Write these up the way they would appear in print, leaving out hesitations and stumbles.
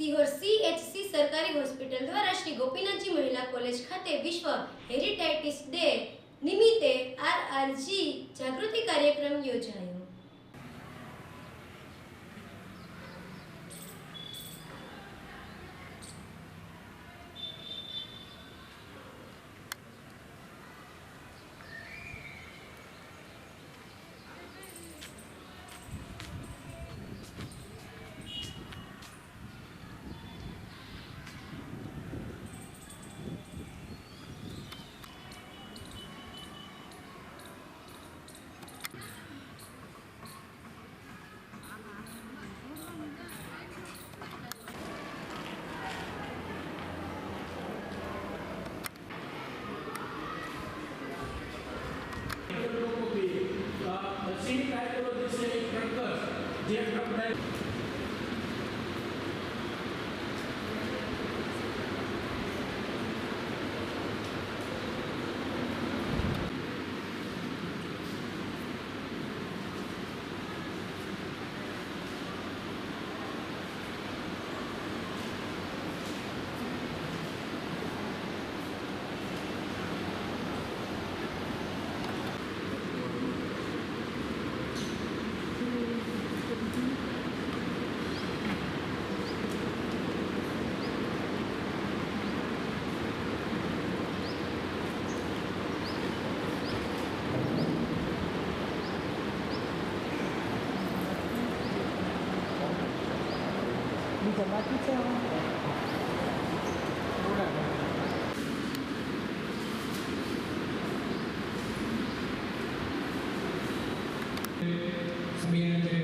Sihor CHC સરકારી hospital દ્વારા શ્રી ગોપીનાથજી મહિલા કોલેજ ખાતે વિશ્વ હેરિટેટિસ ડે નિમિત્તે RRG જાગૃતિ કાર્યક્રમ યોજાયો।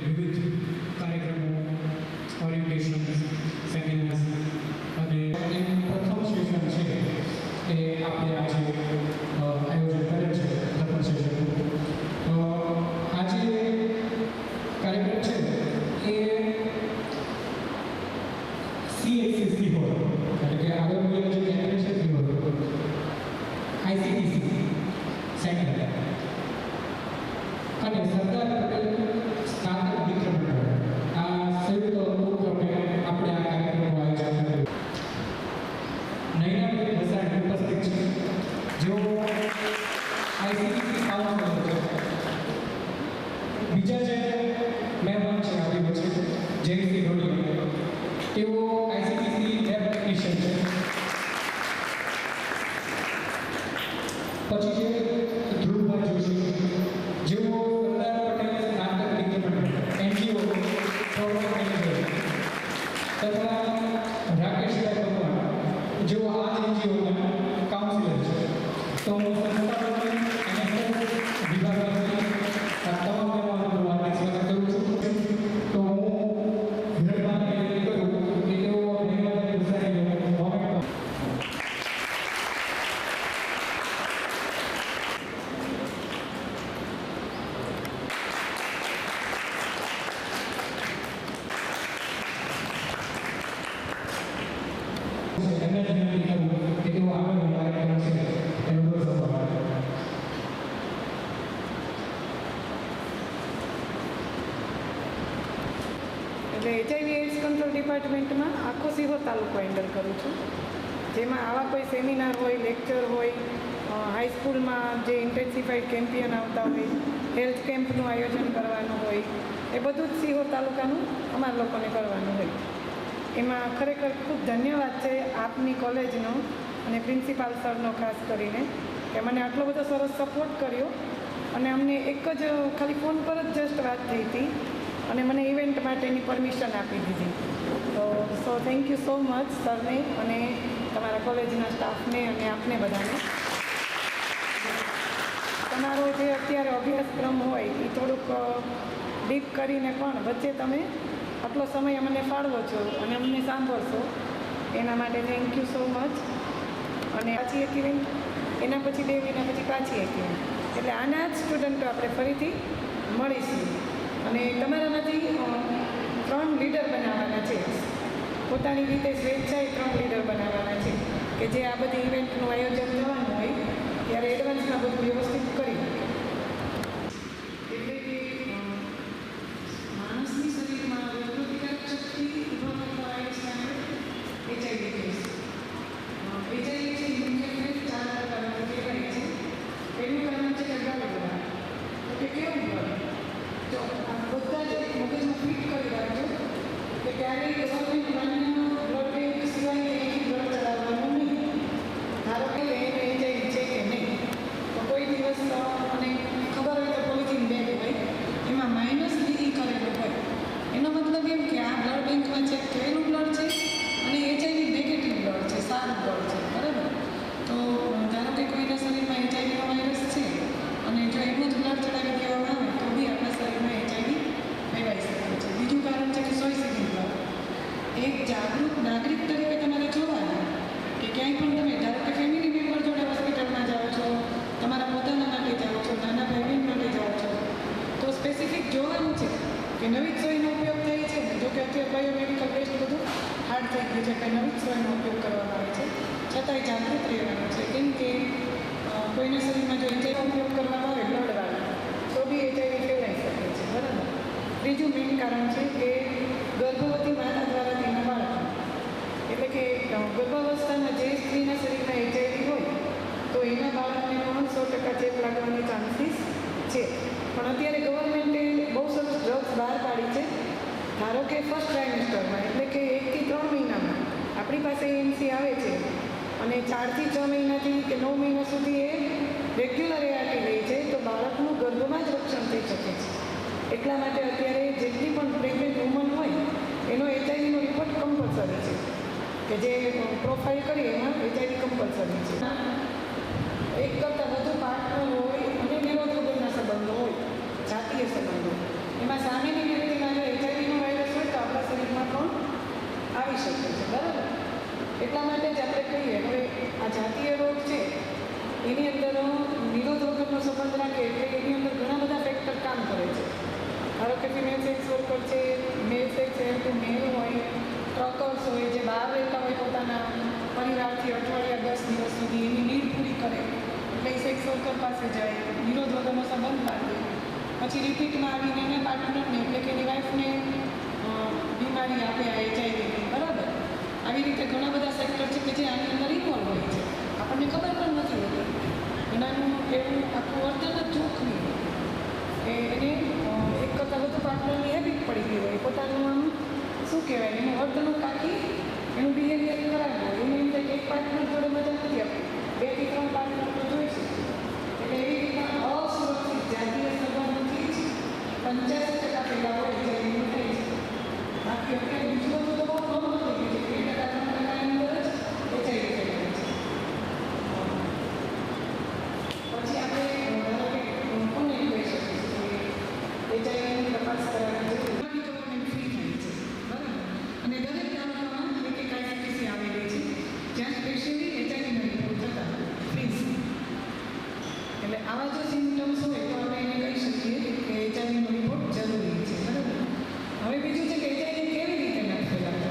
વિવિધ કાર્યક્રમો ઓરિએન્ટેશન સેમિનાર્સ અને પ્રથમ સેશન છે એ આપણે આજે આયોજન કરેલ છે પ્રથમ સેશન। આજે કાર્યક્રમ છે એ CHC સિહોર એટલે કે આરોગ્ય જે કેન્દ્ર છે સિહોર ICTC સેન્ટર અને સરદાર પટેલ સ્નાતક મિત્ર મંડળ આ સંયુક્ત ઉપક્રમે આપણે આ કાર્યક્રમનું આયોજન કર્યું। નૈનાબેન વસાણી ઉપસ્થિત છે, જેઓ ICTC કાઉન્સિલર છે। બીજા જે મહેમાન છે આપણી વચ્ચે જયશ્રી ઢોલિયા, તેઓ ICTC લેબ ટેકનિશિયન છે। પછી છે ધ્રુવભાઈ જોશી, જેઓ સરદાર પટેલ સ્નાતક મિત્ર મંડળ NGO પ્રોગ્રામ મેનેજર, તથા રાકેશભાઈ ભગવાન, જેઓ આ જ NGOના કાઉન્સિલર છે। તો હું સંસ્થાપતિ NSS વિભાગની તમામ મહેમાનોનું હાર્દિક સ્વાગત કરું છું। તો હું વિનંતી કરું કે તેઓ Nainaben વસાણીને moment HIV ads control ડિપાર્ટમેન્ટમાં આખો સિહોર તાલુકો હેન્ડલ કરું છું, જેમાં આવા કોઈ સેમિનાર હોય, લેક્ચર હોય, હાઈસ્કૂલમાં જે ઇન્ટેન્સિફાઈડ કેમ્પિયન આવતા હોય, હેલ્થ કેમ્પનું આયોજન કરવાનું હોય, એ બધું જ સિહોર તાલુકાનું અમારા લોકોને કરવાનું હોય। એમાં ખરેખર ખૂબ ધન્યવાદ છે આપની કોલેજનો અને પ્રિન્સિપાલ સરનો ખાસ કરીને, કે મને આટલો બધો સરસ સપોર્ટ કર્યો અને અમને એક જ ખાલી ફોન પર જ જસ્ટ વાત થઈ હતી અને મને ઇવેન્ટ માટેની પરમિશન આપી દીધી। તો થેન્ક યુ સો મચ સરને અને તમારા કોલેજના સ્ટાફને અને આપને બધાને। તમારો જે અત્યારે અભ્યાસક્રમ હોય એ થોડુંક ડીપ કરીને પણ વચ્ચે તમે આટલો સમય અમને ફાળવો છો અને અમને સાંભળશો, એના માટે થેન્ક યુ સો મચ। અને પાછી એક ઇવેન્ટ, એના પછી 2 મહિના પછી પાછી એક ઇવેન્ટ, એટલે આના જ સ્ટુડન્ટો આપણે ફરીથી મળીશું। અને તમારામાંથી 3 લીડર બનાવવાના છે, પોતાની રીતે સ્વેચ્છાએ 3 લીડર બનાવવાના છે, કે જે આ બધી ઇવેન્ટનું આયોજન થવાનું હોય ત્યારે એડવાન્સમાં બધું વ્યવસ્થિત કરી શકે। એટલે કે માણસની શરીરમાં રોગપ્રતિકારક શક્તિ ઊભા કરતા આયુષ જાગૃત નાગરિક તરીકે તમારે જોવાનું કે ક્યાંય પણ તમે ધારો કે ફેમિલી મેમ્બર જોડે હોસ્પિટલમાં જાઓ છો, તમારા પોતાના માટે જાઓ છો, નાના ભાઈ બહેન માટે જાઓ છો, તો સ્પેસિફિક જોવાનું છે કે નવી સોયનો ઉપયોગ થાય છે ને. જો કે અત્યારે બાયોમેડિકલ ટેસ્ટ બધું હાર્ડ થઈ ગયું છે કે નવી સોયનો ઉપયોગ કરવામાં આવે છે, છતાંય જાગૃત રહેવાનું છે. કેમ કે કોઈના શરીરમાં જો એચઆઈવી ઉપયોગ કરવામાં આવે બ્લડવાળા તો બી એચઆઈવી ફેલાઈ શકે છે, બરાબર. ત્રીજું મેઇન કારણ છે કે ગર્ભવતી માતા દ્વારા તેના બાળક, એટલે કે ગર્ભાવસ્થામાં જે સ્ત્રીના શરીરમાં એચઆઈવી હોય તો એના બાળકને પણ 100% ચેપ લાગવાની ચાન્સીસ છે. પણ અત્યારે ગવર્મેન્ટે બહુ સરસ ડ્રગ્સ બહાર પાડી છે. ધારો કે ફર્સ્ટ ટ્રાઇમેસ્ટરમાં એટલે કે 1 થી 3 મહિનામાં આપણી પાસે એએમસી આવે છે અને 4 થી 6 મહિનાથી કે 9 મહિના સુધી એ રેગ્યુલર એઆરટી લે છે તો બાળકનું ગર્ભમાં જ રક્ષણ થઈ શકે છે. એટલા માટે અત્યારે જેટલી પણ પ્રેગ્નન્ટ વુમન હોય એનો એચઆઈવીનો રિપોર્ટ કમ્પલસરી છે કે જે પ્રોફાઇલ કરી એમાં એચઆઈવી કમ્પલસરી છે. એક કરતાં વધુ પાર્ટનર હોય અને નિરોધકોના સંબંધો હોય, જાતીય સંબંધો, એમાં સામેની વ્યક્તિના જો એચઆઈવીનો વાયરસ હોય તો આપણા શરીરમાં પણ આવી શકે છે, બરાબર. એટલા માટે જ આપણે કહીએ હવે આ જાતીય રોગ છે એની અંદર નિરોધ વગરનો સંબંધ રાખે એટલે એની અંદર ઘણા બધા ફેક્ટર કામ કરે છે. ધારો કે ફિમેલ સેક્સ વર્કર છે, મેલ સેક્સ હેલ્પ મેલ હોય, ટ્રકર્સ હોય જે બહાર રહેતા હોય પોતાના પરિવારથી અઠવાડિયા 10 દિવસ સુધી એની નીડ પૂરી કરે એટલે એ સેક્સ વર્કર પાસે જાય, નિરોધ વગરનો સંબંધ બાંધે, પછી રિપીટમાં આવીને એને પાર્ટનરને એટલે કે એની વાઈફને બીમારી આપે આ એચઆઈવીની, બરાબર. આવી રીતે ઘણા બધા સેક્ટર છે કે જે આની અંદર ઇન્વોલ્વ હોય છે, આપણને ખબર પણ નથી હોતી. એનાનું એવું આખું વર્તન જ જોખમી કે એને એક કરતાં વધુ પાર્ટનરની હેબિટ પડી ગઈ હોય, પોતાનું આમ શું કહેવાય એનું વર્તન કાઢી એનું બિહેવિયર ખરાબ હોય, એની અંદર એક પાર્ટનર જોડે મજા નથી આપતી, 2 થી 3 પાર્ટનર તો જોઈ છે. એટલે એવી રીતના અસુરક્ષિત જાતીય સંબંધોથી જ 85% ફેલાવો એચઆઈવીનું થાય છે. બાકી અત્યારે બીજું બધું તો બહુ ઘણું થઈ ગયું છે, 2% 3%ની અંદર જ એચઆઈવી ફેલાય છે. પછી આપણે કોને કહી શકીશું કે એચઆઈવીની તપાસ કરાવવાની જરૂર ગવર્મેન્ટ ફ્રી થાય છે, બરાબર. અને દરેક તાલુકામાં એક આઈસીટીસી આવેલી છે જ્યાં સ્પેશિયલી એચઆઈવીના રિપોર્ટ થતા ફ્રી. એટલે આવા જો સિમ્ટમ્સ હોય તો આપણે એને કહી શકીએ કે એચઆઈવીનો રિપોર્ટ જરૂરી છે, બરાબર. હવે બીજું છે કે એચઆઈવી કેવી રીતે નથી ફેલાતો.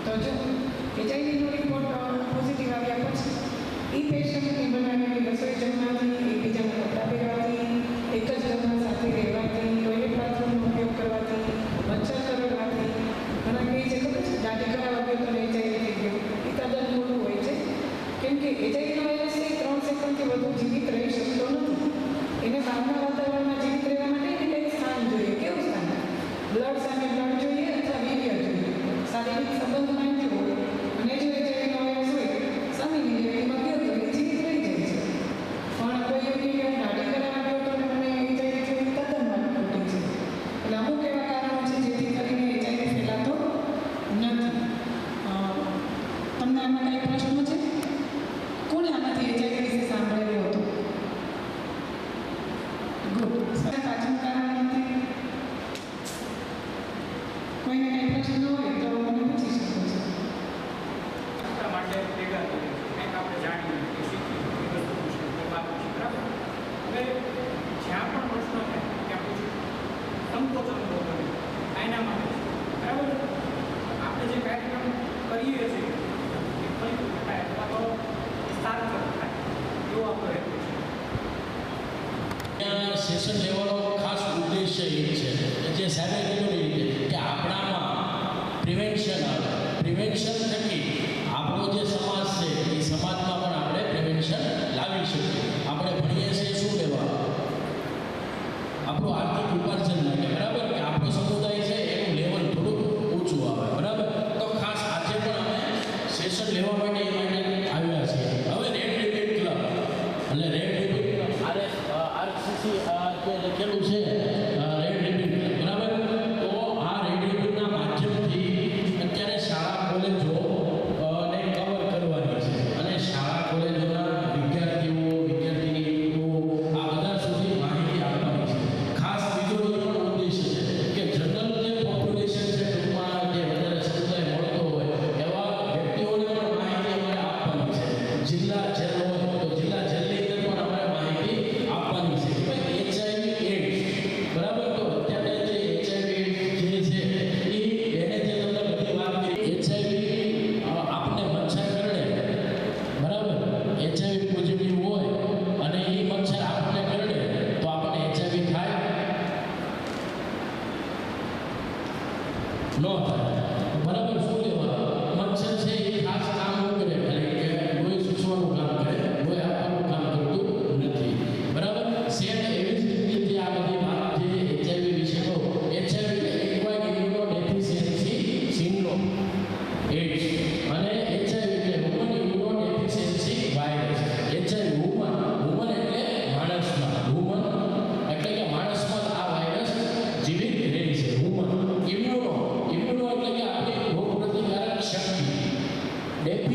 તો જો એચઆઈવીનો રિપોર્ટ પોઝિટિવ આવ્યા પછી એ પેશન્ટની બનાવેલી રસોઈ જમવાથી, એકબીજાના કપડાં પહેરવાથી, એક જ ઘરમાં સાથે રહેવાથી, ટોયલેટ બાથરૂમનો ઉપયોગ કરવાથી, મચ્છર કરડવાથી, ઘણા કહે છે ખબર છે દાઢી કરાવવા ગયો તો એચઆઈવી થઈ ગયો, એ તદ્દન મોટું હોય છે. કેમ કે એચઆઈવીનો વાયરસ 3 સેકન્ડથી વધુ જીવિત રહી શકતો નથી. એને બહારના વાતાવરણમાં જીવિત રહેવા માટે એને કંઈક સ્થાન જોઈએ. કેવું સ્થાન? બ્લડ સામે બ્લડ જોઈએ અથવા વીર્ય જોઈએ, શારીરિક સંબંધ બાંધ્યો હોય અને જો એચઆઈવીનો વાયરસ હોય સામેની વ્યક્તિમાં ગયો તો એ જીવિત રહી જાય છે. પણ કોઈ એવું કે હું દાઢી કરાવવા ગયો તો મને એચઆઈવી થયું, તદ્દન વાત ખોટી છે. એટલે અમુક એવા કારણો છે જેથી કરીને એચઆઈવી ફેલાતો નથી. તમને આમાં કંઈ પ્રશ્નો છે? કોને આમાંથી એચઆઈવી વિશે સાંભળેલું હતું? ગુડ. પાછળ કારણ નથી. કોઈને કંઈ પ્રશ્ન હોય તો મને પૂછી શકો છો. માટે ભેગા કરીએ કંઈક આપણે જાણીએ કે શીખીએ એ વસ્તુ પૂછીએ તો વાત પૂછીએ, બરાબર. હવે જ્યાં પણ પ્રશ્ન થાય ત્યાં પૂછીએ, સંકોચન ન કરીએ, એના માટે બરાબર. આપણે જે કાર્યક્રમ કરીએ છીએ એ ફરી થાય અથવા તો સાર્થક થાય એવો આપણો હેતુ છે. ત્યાં સેશન લેવાનો ખાસ ઉદ્દેશ્ય એ છે જે સાહેબે કીધું એ રીતે કે આપણામાં પ્રિવેન્શન આવે, પ્રિવેન્શન થકી આપણો જે સમાજ છે એ સમાજમાં પણ આપણે પ્રિવેન્શન લાવી શકીએ. આપણે ભણીએ છીએ શું લેવા? આપણું આર્થિક ઉપાર્જન માટે, બરાબર, કે આપણો સમુદાય છે એનું લેવલ થોડુંક ઊંચું આવે, બરાબર. તો ખાસ આજે પણ અમે સેશન લેવા માટે એ માટે આવ્યા છીએ. હવે રેડ રિપીટ ક્લબ એટલે રેડ રિપીટ આરસીસી જે લખેલું છે રેડ રિપીટ ક્લબ, બરાબર. તો આ રેડ રિપીટના માધ્યમથી અત્યારે શાળા કોલેજો ને કવર કરવાની છે અને શાળા કોલેજોના વિદ્યાર્થીઓ વિદ્યાર્થીનીઓ આ બધા સુધી માહિતી આપવાની છે. ખાસ બીજો એ પણ ઉદ્દેશ્ય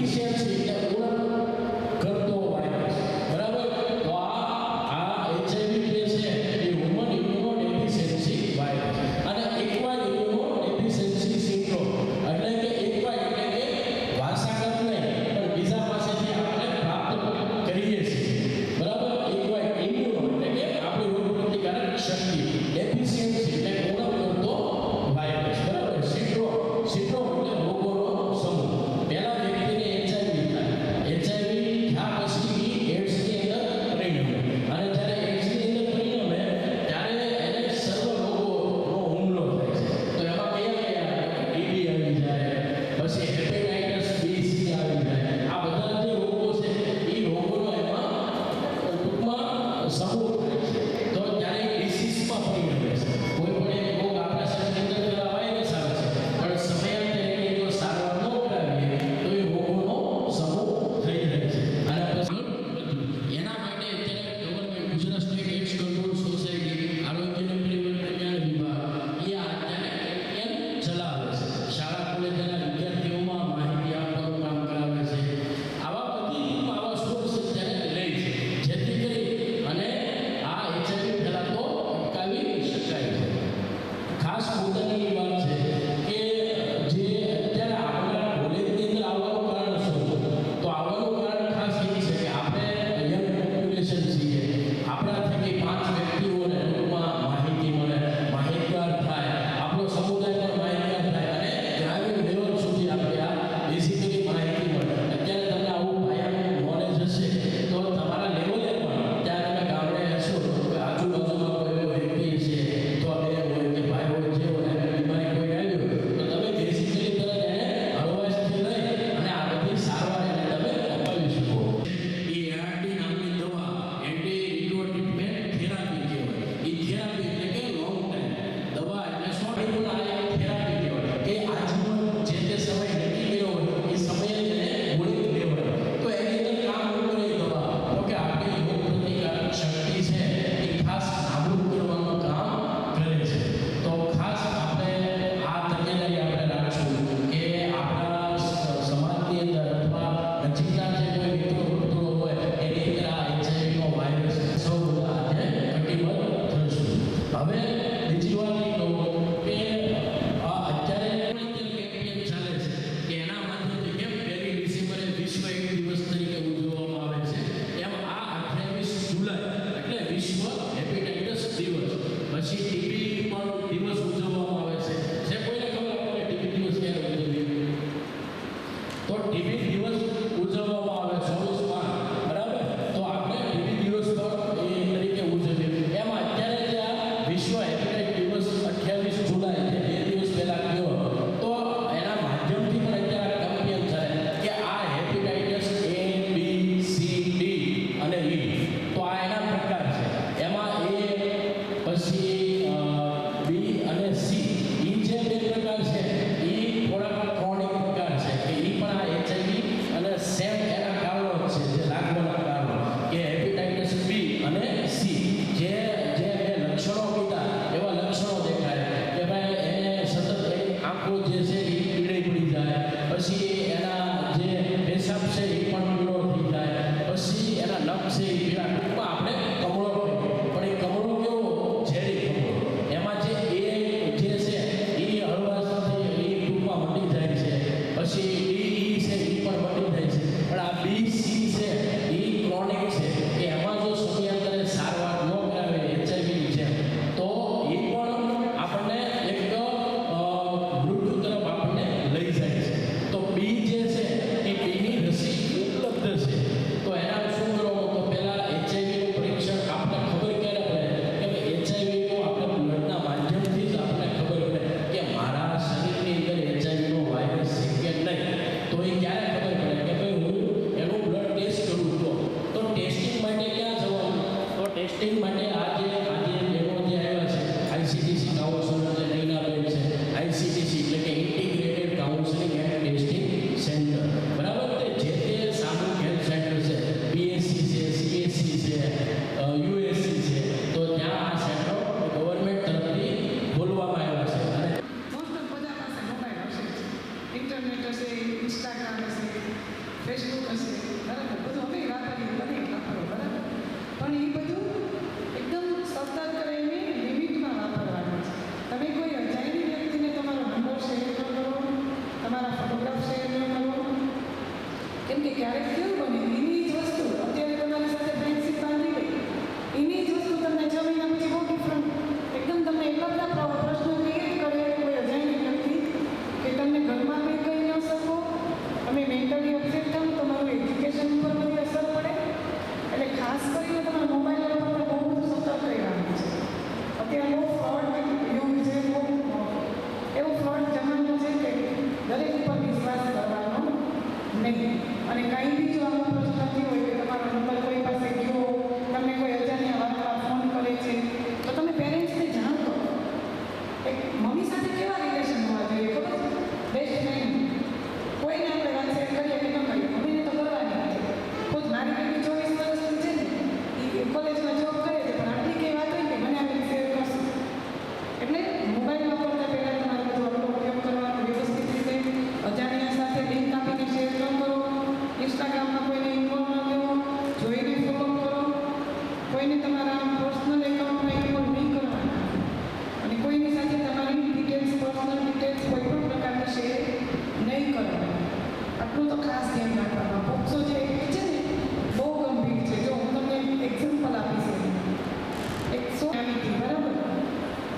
ડેફિશિયન્સી એટલે ઉણપ કરતો વાયરસ, બરાબર. તો આ HIV જે છે એ હ્યુમન ઇમ્યુનોડેફિશિયન્સી વાયરસ અને એક્વાયર્ડ ઇમ્યુનોડેફિશિયન્સી સિન્ડ્રોમ એટલે કે એક્વાયર્ડ એટલે કે વારસાગત નહીં પણ બીજા પાસેથી આપણે પ્રાપ્ત કરીએ છીએ, બરાબર. એક્વાયર્ડ ઇમ્યુનો એટલે કે આપણી રોગ પ્રતિકારક શક્તિ, ડેફિશિયન્સી એટલે ઉણપ કરતો વાયરસ, બરાબર. સિન્ડ્રોમ એટલે રોગોનો સમૂહ. પહેલા વ્યક્તિને HIV થાય, HIV થયા પછી એડ્સની અંદર પરિણમે અને જ્યારે એડ્સની અંદર પરિણમે ત્યારે એને સર્વ રોગોનો હુમલો થાય છે. તો એમાં કયા ટીબી આવી જાય, પછી હેપેટાઇટિસ બી સી આવી જાય. આ બધા જે રોગો છે એ રોગોનો એમાં ટૂંકમાં સમૂહ થાય છે. તો ત્યારે ડિસીઝમાં પરિણમે છે. કોઈ પણ એક રોગ આપણા શરીરની અંદર વાયરસ આવે છે પણ સમયાંતરે એની જો સારવાર ન કરાવીએ તો એ રોગોનો સમૂહ થઈ જાય છે. અને પછી એના માટે અત્યારે government Gujarat state ads control society, આરોગ્ય અને પરિવાર કલ્યાણ વિભાગ એ અત્યારે કેમ્પ ચલાવે છે. શાળા કોલેજના વિદ્યાર્થીઓમાં માહિતી આપવાનું કામ કરાવે છે. આવા સોર્સ અત્યારે લે છે જેથી કરી અને આ HIV ફેલાતો અટકાવી શકાય છે. ખાસ મુદ્દાની વાત છે કે જે અત્યારે આપણા કોલેજની અંદર આવવાનું કારણ શું છે? તો આવવાનું કારણ ખાસ એ છે કે આપણે યંગ પોપ્યુલેશન છીએ. આપણા થકી 5 વ્યક્તિઓને ટૂંકમાં માહિતી મળે, માહિતગાર થાય, આપણો સમુદાય પણ માહિતગાર થાય અને ગ્રામીણ લેવલ સુધી આપણે આ બેઝિકલી માહિતી મળે. અત્યારે તમને આવું પાયાનું નોલેજ હશે તો તમારા લેવલે પણ ત્યાં તમે ગામડે હશો કે આજુબાજુમાં કોઈ એવો વ્યક્તિ છે તો બે હોય કે ભાઈ હોય જે હોય એને બીમારી કોઈ આવ્યો તો તમે બેઝિકલી તરત એને હળવાશથી લઈ અને આ બધી સારવાર એને તમે અપાવી શકો. એ ART નામની દવા એન્ટી રિટ્રોટ્રીટમેન્ટ થેરાપી કહેવાય. એ થેરાપી એટલે કે લોંગ ટાઈમ દવા એટલે શોર્ટ પણ આ એક થેરાપી કહેવાય કે આજીવન જે તે સમય નક્કી કર્યો હોય એ સમયે એને ગોળી લેવાય. તો એની અંદર કામ શું કરે એ દવા? તો કે આપણી રોગ પ્રતિકારક શક્તિ છે એ ખાસ નાબૂદ કરવાનું કામ કરે છે. તો ખાસ આપણે આ તકેદારી આપણે રાખશું કે આપણા સમાજની અંદર અથવા નજીકના જે કોઈ મિત્રો વર્તુળો હોય એની અંદર આ HIV નો વાયરસ સૌ બધા આજે કટિબદ્ધ થશું. હવે બીજી વાત એ કહું કે અત્યારે કેમ્પેન ચાલે છે કે એના માધ્યમથી કેમ 1 ડિસેમ્બરે વિશ્વ એઇડ્સ દિવસ તરીકે ઉજવવામાં આવે છે એમ આ 28 જુલાઈ એટલે વિશ્વ હેપેટાઇટિસ દિવસ, પછી ટીબી પણ દિવસ ઉજવવામાં આવે છે. જે કોઈને ખબર આપણે ટીબી દિવસ ક્યારે ઉજવીએ? તો ટીબી દિવસ ઉજવવામાં આવે 24 માર્ચ, બરાબર. તો આપણે ટીબી દિવસ પણ એ તરીકે ઉજવીએ. એમાં અત્યારે જે આ વિશ્વ હેપેટાઇટિસ દિવસ 28 જુલાઈ જે 2 દિવસ પહેલા ગયો તો એના માધ્યમથી પણ અત્યારે કેમ્પેન ચાલે કે આ hepatitis A, B, C, D અને E. તો આ એના પ્રકાર છે. એમાં A પછી B અને C એ જે 2 પ્રકાર છે એ થોડા ક્રોનિક પ્રકાર છે કે એ પણ આ HIV અને સેમ એના કારણો જ છે જે લાગવાના કારણો કે હેપેટાઇટિસ B અને C જે બે લક્ષણો કીધા એવા લક્ષણો દેખાય કે ભાઈ એને સતત એની આંખો જે છે એ પીળી પડી જાય, પછી એના જે પેશાબ છે એ પણ પીળો થઈ જાય, પછી એના નખ છે એ પીળા, ટૂંકમાં આપણે કમળો કહીએ પણ એ કમળો કેવો? ઝેરી કમળો. એમાં જે A જે છે એ હળવાશથી એ ટૂંકમાં મટી જાય છે, પછી D છે એ પણ મટી જાય છે. પણ આ B, C છે એ ક્રોનિક છે કે એમાં જો સમયાંતરે સારવાર ન કરાવે HIV ની જેમ તો એ પણ આપણને એક મૃત્યુ તરફ આપણને લઈ જાય છે. તો B જે છે એ B ની રસી ઉપલબ્ધ છે. તો એના શું કરવાનું? તો પહેલા HIV નું પરીક્ષણ આપણે ખબર ક્યારે પડે કે HIV નું આપણે બ્લડના માધ્યમથી જ આપણને ખબર પડે કે મારા શરીરની અંદર HIV નો વાયરસ છે કે નહીં. તો એ ક્યારે ખબર પડે કે ભાઈ હું એનું બ્લડ કેમ કે ક્યારેક કેવું બને એની જ વસ્તુ અત્યારે તમારી સાથે ફ્રેન્ડશીપ બાંધી હોય એની જ વસ્તુ તમને 6 મહિના પછી બહુ ડિફરન્ટ એકદમ તમને એટલા બધા પ્રશ્નો ક્રિએટ કરે કોઈ અજાણી વ્યક્તિ કે તમને ઘરમાં કંઈ કહી ન શકો, તમે મેન્ટલી અપસેટ થાવ, તમારું એજ્યુકેશન ઉપર બધી અસર પડે. એટલે ખાસ કરીને તમારા મોબાઈલ ઉપર બહુ બધું સતર્ક રહેવાનું છે. અત્યારે બહુ ફ્રોડ યુગ છે, બહુ એવો ફ્રોડ જમાનો છે કે દરેક ઉપર વિશ્વાસ કરવાનો નહીં. અને કાંઈ બી જો આવો પ્રશ્ન થયો હોય કે તમારો નંબર કોઈ પાસે ગયો, તમને કોઈ અજાણ્યા વાતમાં ફોન કરે છે, તો તમે પેરેન્ટ્સને જાણ કરો. એક મમ્મી સાથે કેવા રિલેશન હોવા જોઈએ ખબર છે? Best friend. કોઈને આપણે વાત શેર કરીએ કે ન કરીએ, મમ્મીને તો કરવાની છે. ખુદ મારી બેબી 24 વર્ષની છે ને, એ કોલેજમાં જોબ કરે છે, પણ આટલી કંઈ વાત હોય કે મને આપણે શેર કરશું. એટલે મોબાઈલ વાપરતા પહેલાં તમારે બધો આપણો ઉપયોગ કરવાનો વ્યવસ્થિત રીતે, અજાણ્યા સાથે લિંક આપીને શેર ન કરો, ઇન્સ્ટાગ્રામમાં કોઈને ઇન્વોલ્વ ન કરો, જોઈને ફોલો કરો, કોઈને તમારા પર્સનલ એકાઉન્ટમાં ઇન્વોલ્વ નહીં કરવાના, અને કોઈની સાથે તમારી ડિટેલ્સ, પર્સનલ ડિટેલ્સ કોઈ પણ પ્રકારની શેર નહીં કરવાના. આટલું તો ખાસ ધ્યાન રાખવાનું. પોક્સો જે એક્ટ છે ને બહુ ગંભીર છે. જો હું તમને એક્ઝામ્પલ આપીશ, 100 બરાબર,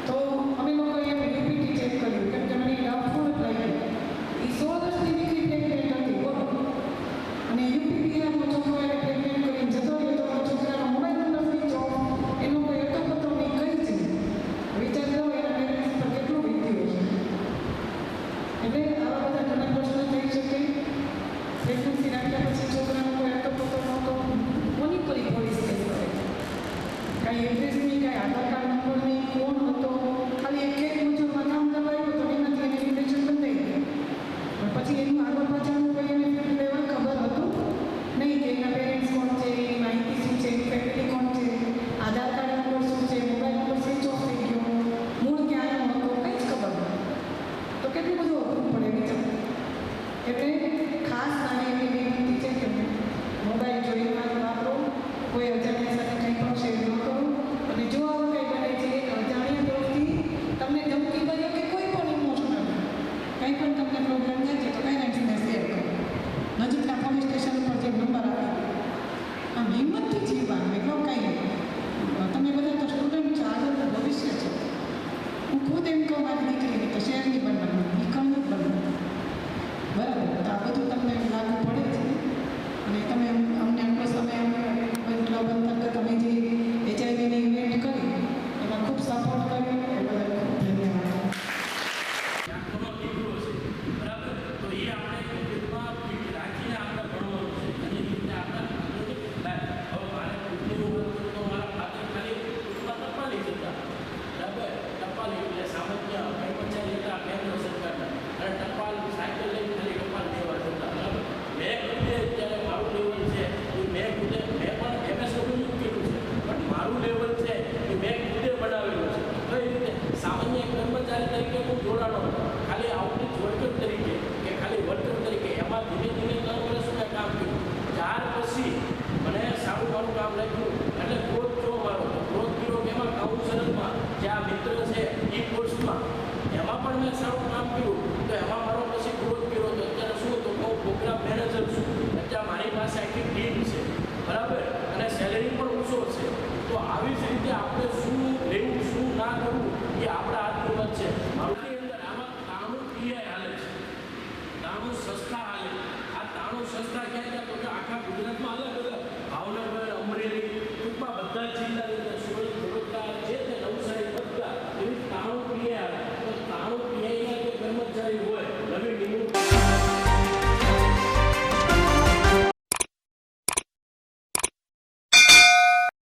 તો અમે લોકોએ યુપીટી ચેક કર્યું કેમ કે મને ડાઉટફુલ લાગ્યું. એ 16 વર્ષની દીકરી પ્રેગ્નેન્ટ હતી, બોલો. અને યુપીટીના છોકરો એને પ્રેગ્નેન્ટ કરીને જતો રહ્યો, તો છોકરાનો મોબાઈલ નંબર સ્વિચ ઓફ, એનો કોઈ હતો પતો નહીં, કઈ જ નહીં. વિચાર કરો એના પેરેન્ટ્સ પર કેટલું વીત્યું છે. એટલે આવા બધા ઘણા પ્રશ્નો થઈ શકે. પ્રેગ્નન્સી રાખ્યા પછી છોકરાનો કોઈ હતો પતો નહોતો, કોની પર પોલીસ કેસ કરે છે? કાંઈ એડ્રેસ નહીં, કાંઈ આધાર કાર્ડ નંબર નહીં, કોણ હતો, ખાલી એક મુજબમાં કામ કરવાયું તો એનાથી એને રિલેશન બંધાઈ ગયું. પણ પછી એનું આગળ પાછળનું કોઈ એને લેવલ ખબર હતું નહીં કે એના પેરેન્ટ્સ કોણ છે, એની માહિતી શું છે, એની ફેમિલી કોણ છે, આધાર કાર્ડ નંબર શું છે, મોબાઈલ નંબર સ્વિચ ઓફ થઈ ગયો, મૂળ ક્યાંનો હતો, કંઈ જ ખબર નથી. તો કેટલું બધું અઘરું પડે વિચાર. એટલે ખાસ નાની એવી વિનંતી છે કે મોબાઈલ જોઈને વાપરો, કોઈ અજાણ્યા સાથે કંઈ પણ શેર ન કરો. અને જો આવું કંઈ બને છે અજાણ્યા તરફથી તમને ધમકી કર્યો કે કોઈ પણ ઇમોશનલ કંઈ પણ તમને પ્રોબ્લેમ થાય છે તો કંઈ નથી શેર કરો. નજીકના પોલીસ સ્ટેશન ઉપર જે નંબર આપી આમ હિંમતથી જીવવાનું, એટલો કંઈ નહીં. તમે બધા તો સ્ટુડન્ટ છો, આગળનું ભવિષ્ય છે. હું ખુદ એમ કહું મારી દીકરીને કે શેર નહીં બનવાનું, એ કણ નથી બનવાનું. બરાબર, તો આ બધું તમને લાગુ પડે છે. અને તમે અમને આટલો સમય ક્લબ અંતર્ગત અમે જે HIV-ની ઇવેન્ટ કરી એમાં ખૂબ સપોર્ટ કર્યો, એ બદલ ખૂબ ધન્યવાદ. આંખોનો દીકરો છે, બરાબર, તો એ આપણે કોવિડમાં ફિટ રાખીને આપણે ભણવાનું છે. અને એ રીતે આપણે હવે મારે કુટુંબ તો મારા ફાધર ખાલી કુટુંબમાં ટપાલી જતા, બરાબર, ટપાલી એટલે સામાન્ય કર્મચારી હતા કેન્દ્ર સરકારના, અને ટપાલ સાયકલ લઈને ખાલી ટપાલ દેવા જતા, બરાબર. મેં ખુદે જ્યારે મારું લેવલ છે એ મેં પણ MSW કીધું છે, પણ મારું લેવલ છે એ મેં ખુદે બનાવેલું છે. કઈ રીતે? સામાન્ય કર્મચારી તરીકે હું જોડાણો, ખાલી આઉટરીચ વર્કર તરીકે કે ખાલી વર્કર તરીકે, એમાં ધીમે ધીમે 3 વર્ષ મેં કામ કર્યું. ત્યાર પછી મને સારું મારું કામ લાગ્યું, એટલે ગ્રોથ જો મારો ગ્રોથ કર્યો એમાં કાઉન્સેલરમાં જે આ મિત્ર છે એ કોર્સમાં એમાં પણ મેં સારું કામ કર્યું. તો એમાં મારો પછી ગ્રોથ કર્યો. તો અત્યારે શું તો હું પ્રોગ્રામ મેનેજર છું. અત્યારે મારી પાસે આખી ટીમ છે, બરાબર, અને સેલેરી પણ ઊંચો છે. તો આવી જ રીતે આપણે